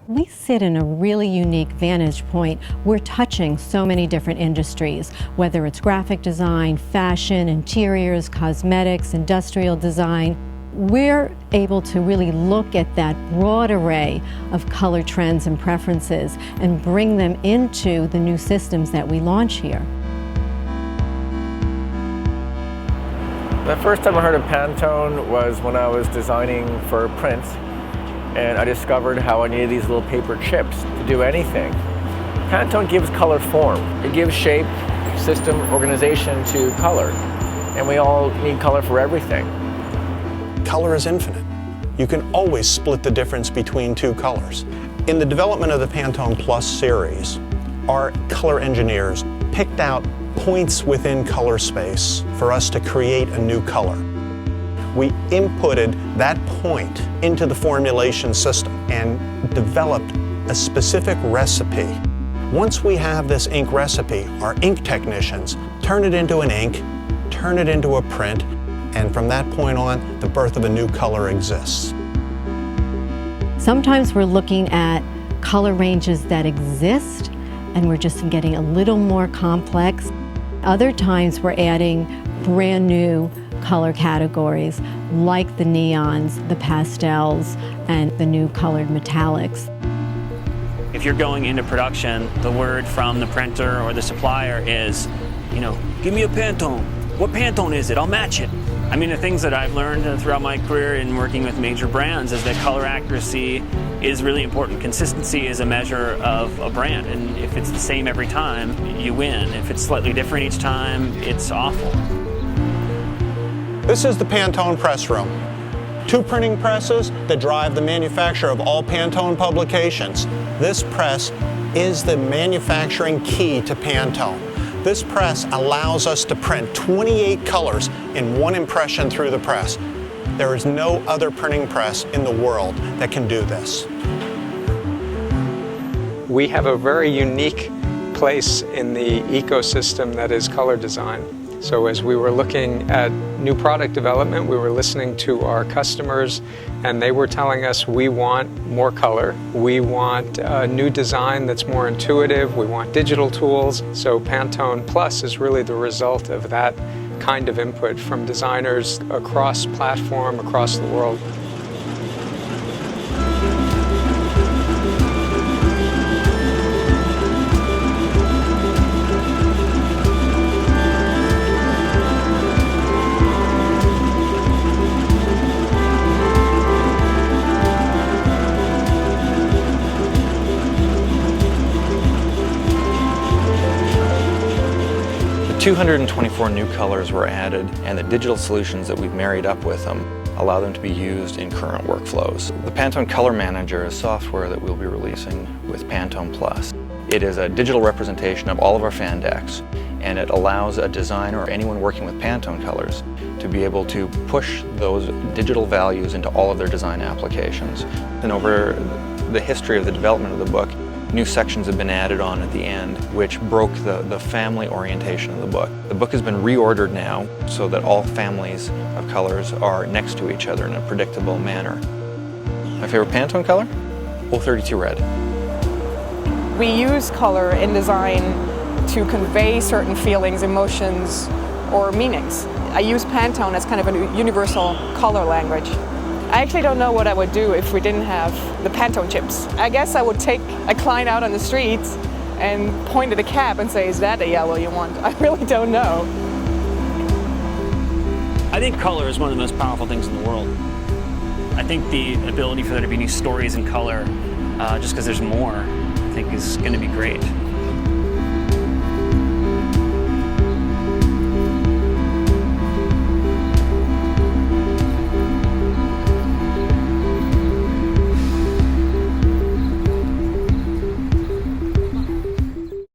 We sit in a really unique vantage point. We're touching so many different industries, whether it's graphic design, fashion, interiors, cosmetics, industrial design. We're able to really look at that broad array of color trends and preferences and bring them into the new systems that we launch here. The first time I heard of Pantone was when I was designing for print, and I discovered how I needed these little paper chips to do anything. Pantone gives color form. It gives shape, system, organization to color, and we all need color for everything. Color is infinite. You can always split the difference between two colors. In the development of the Pantone Plus series, our color engineers picked out points within color space for us to create a new color. We inputted that point into the formulation system and developed a specific recipe. Once we have this ink recipe, our ink technicians turn it into an ink, turn it into a print, and from that point on, the birth of a new color exists. Sometimes we're looking at color ranges that exist and we're just getting a little more complex. Other times we're adding brand new color categories like the neons, the pastels, and the new colored metallics. If you're going into production, the word from the printer or the supplier is, give me a Pantone. What Pantone is it? I'll match it. I mean, the things that I've learned throughout my career in working with major brands is that color accuracy is really important. Consistency is a measure of a brand, and if it's the same every time, you win. If it's slightly different each time, it's awful. This is the Pantone press room. 2 printing presses that drive the manufacture of all Pantone publications. This press is the manufacturing key to Pantone. This press allows us to print 28 colors in one impression through the press. There is no other printing press in the world that can do this. We have a very unique place in the ecosystem that is color design. So as we were looking at new product development, we were listening to our customers, and they were telling us we want more color, we want a new design that's more intuitive, we want digital tools. So Pantone Plus is really the result of that kind of input from designers across platform, across the world. The 224 new colors were added, and the digital solutions that we've married up with them allow them to be used in current workflows. The Pantone Color Manager is software that we'll be releasing with Pantone Plus. It is a digital representation of all of our fan decks, and it allows a designer or anyone working with Pantone colors to be able to push those digital values into all of their design applications. And over the history of the development of the book, new sections have been added on at the end, which broke the family orientation of the book. The book has been reordered now so that all families of colors are next to each other in a predictable manner. My favorite Pantone color? 032 Red. We use color in design to convey certain feelings, emotions, or meanings. I use Pantone as kind of a universal color language. I actually don't know what I would do if we didn't have the Pantone chips. I guess I would take a client out on the street and point at a cap and say, is that a yellow you want? I really don't know. I think color is one of the most powerful things in the world. I think the ability for there to be new stories in color, just because there's more, I think is going to be great.